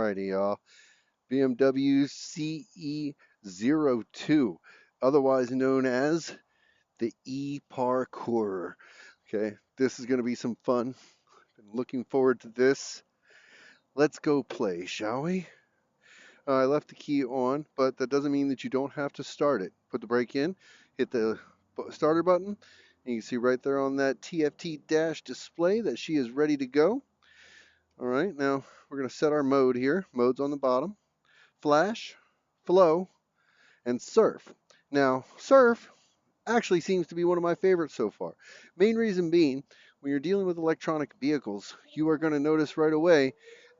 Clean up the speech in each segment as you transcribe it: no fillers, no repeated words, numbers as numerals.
Alrighty, y'all. BMW CE-02, otherwise known as the E-Parkour. Okay, this is going to be some fun. Been looking forward to this. Let's go play, shall we? I left the key on, but that doesn't mean that you don't have to start it. Put the brake in, hit the starter button, and you can see right there on that TFT dash display that she is ready to go. All right, now we're going to set our mode here. Mode's on the bottom. Flash, flow, and surf. Now, surf actually seems to be one of my favorites so far. Main reason being, when you're dealing with electronic vehicles, you are going to notice right away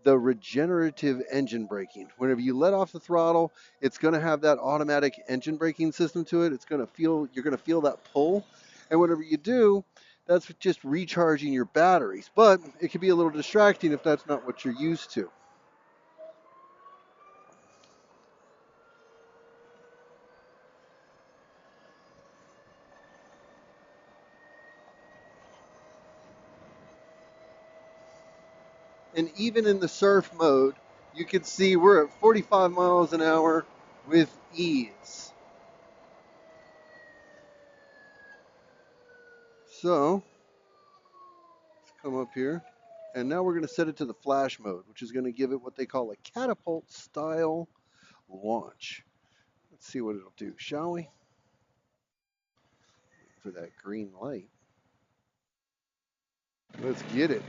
the regenerative engine braking. Whenever you let off the throttle, it's going to have that automatic engine braking system to it. It's going to feel, you're going to feel that pull. And whenever you do, that's just recharging your batteries. But it can be a little distracting if that's not what you're used to. And even in the surf mode, you can see we're at 45 miles an hour with ease. So, let's come up here. And now we're going to set it to the flash mode, which is going to give it what they call a catapult style launch. Let's see what it'll do, shall we? For that green light. Let's get it.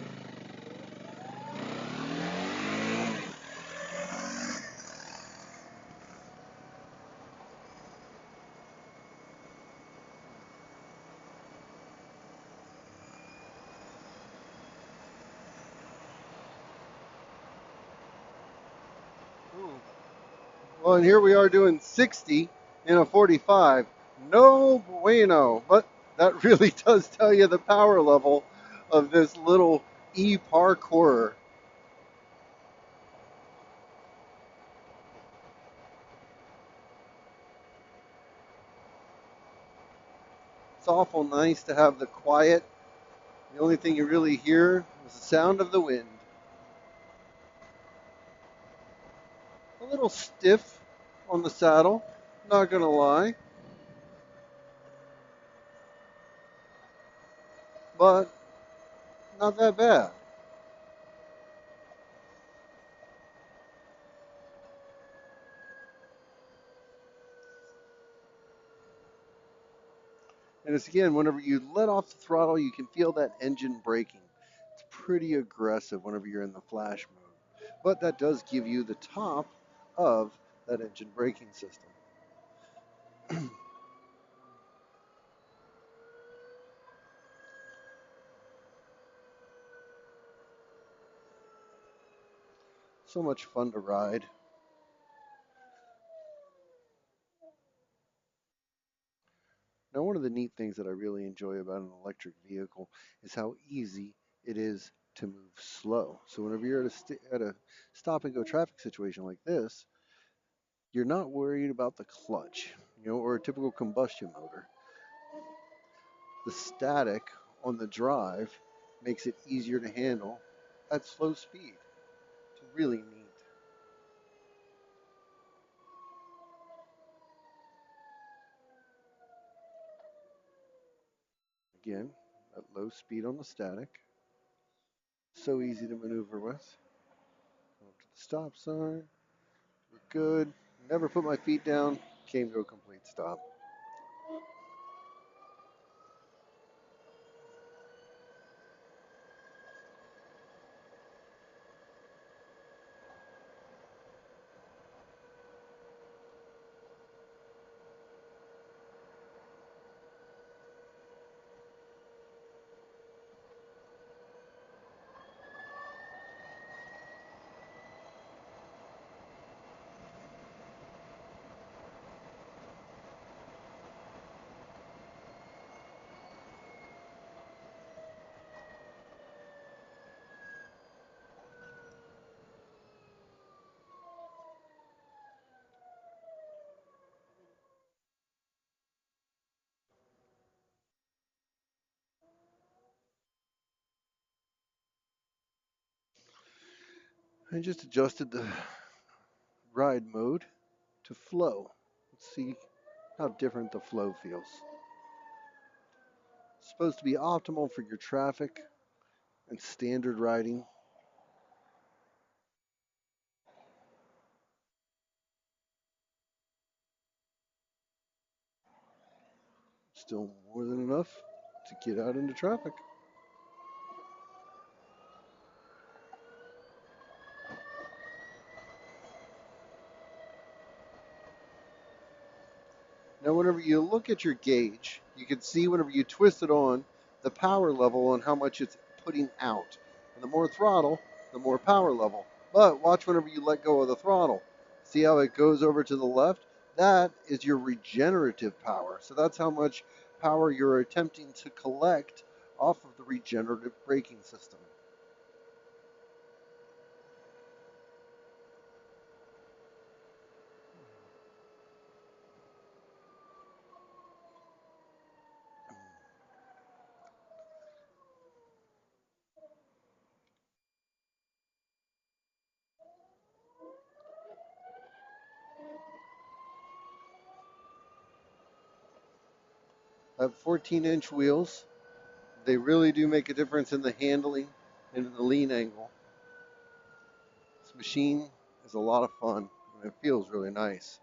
Well, and here we are doing 60 in a 45. No bueno. But that really does tell you the power level of this little e-parkour. It's awful nice to have the quiet. The only thing you really hear is the sound of the wind. A little stiff on the saddle, not gonna lie. But not that bad. And it's again, whenever you let off the throttle, you can feel that engine braking. It's pretty aggressive whenever you're in the flash mode. But that does give you the top of that engine braking system. So much fun to ride. Now, one of the neat things that I really enjoy about an electric vehicle is how easy it is to move slow. So whenever you're at a stop and go traffic situation like this, you're not worried about the clutch, or a typical combustion motor. The static on the drive makes it easier to handle at slow speed. It's really neat. Again, at low speed on the static. So easy to maneuver with. Go up to the stop sign. We're good. Never put my feet down. Came to a complete stop. I just adjusted the ride mode to flow. Let's see how different the flow feels. It's supposed to be optimal for your traffic and standard riding. Still more than enough to get out into traffic. Now, whenever you look at your gauge, you can see whenever you twist it on, the power level and how much it's putting out. And the more throttle, the more power level. But watch whenever you let go of the throttle. See how it goes over to the left? That is your regenerative power. So that's how much power you're attempting to collect off of the regenerative braking system. I have 14-inch wheels. They really do make a difference in the handling and in the lean angle. This machine is a lot of fun and it feels really nice.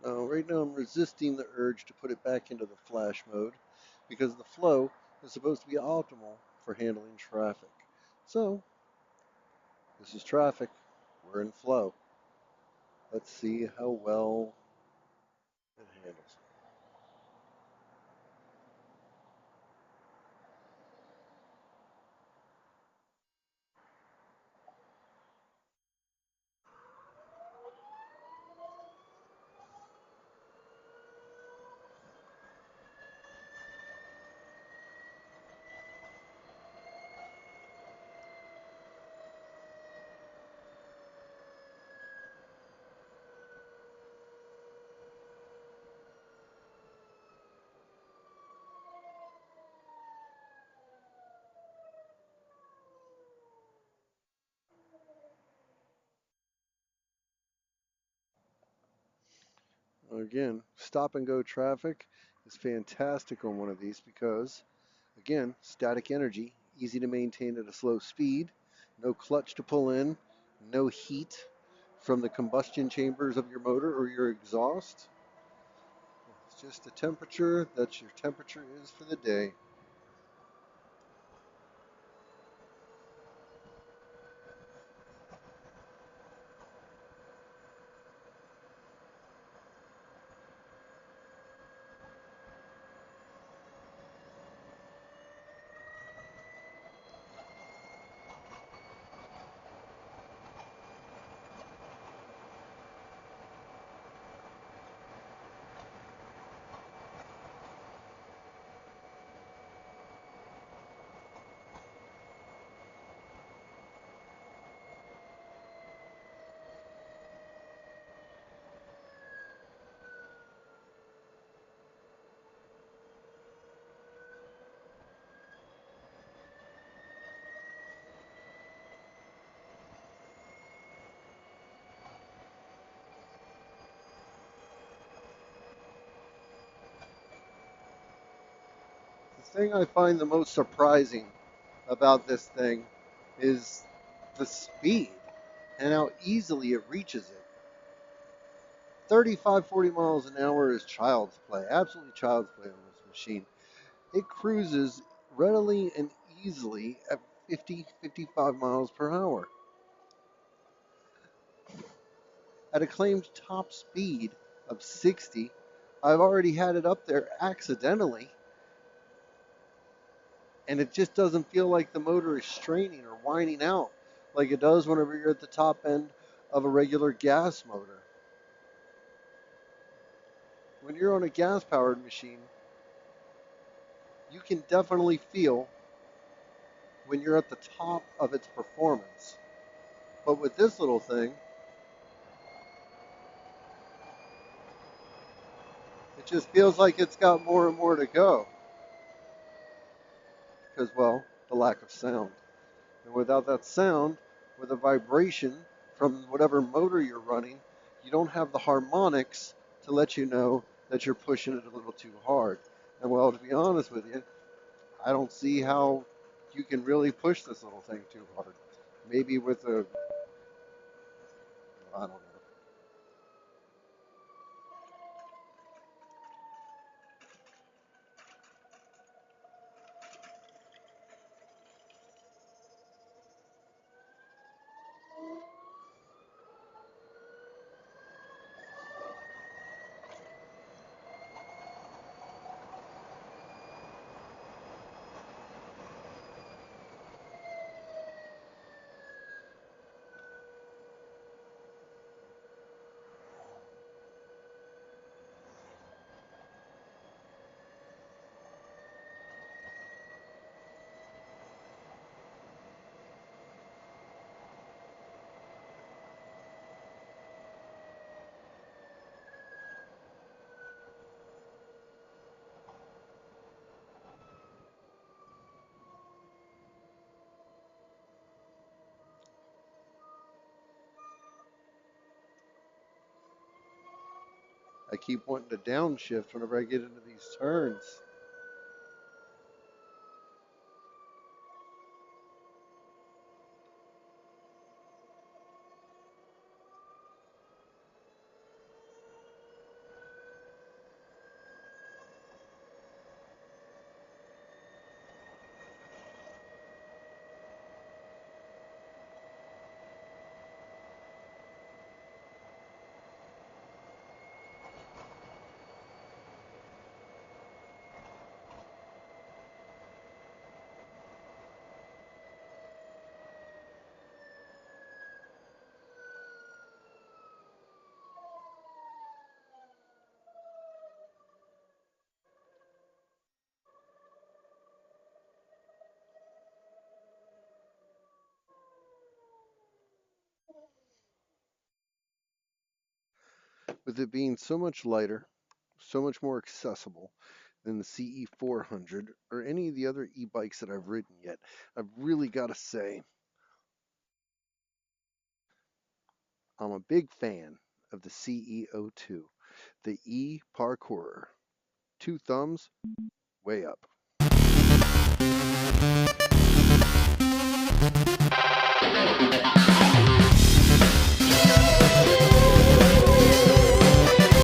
Right now I'm resisting the urge to put it back into the flash mode because the flow is supposed to be optimal for handling traffic. So, this is traffic. We're in flow. Let's see how well it handles. Again, stop and go traffic is fantastic on one of these because, again, static energy, easy to maintain at a slow speed, no clutch to pull in, no heat from the combustion chambers of your motor or your exhaust. It's just the temperature that your temperature is for the day. The thing I find the most surprising about this thing is the speed and how easily it reaches it. 35, 40 miles an hour is child's play, absolutely child's play on this machine. It cruises readily and easily at 50, 55 miles per hour. At a claimed top speed of 60, I've already had it up there accidentally and it just doesn't feel like the motor is straining or whining out like it does whenever you're at the top end of a regular gas motor. When you're on a gas powered machine, you can definitely feel when you're at the top of its performance. But with this little thing, it just feels like it's got more and more to go because, well, the lack of sound. And without that sound, with a vibration from whatever motor you're running, you don't have the harmonics to let you know that you're pushing it a little too hard. And well, to be honest with you, I don't see how you can really push this little thing too hard. Maybe with a, I don't know. I keep wanting to downshift whenever I get into these turns. With it being so much lighter, so much more accessible than the CE-400 or any of the other e-bikes that I've ridden yet, I've really got to say I'm a big fan of the CE-02, the e-Parkourer. 2 thumbs, way up.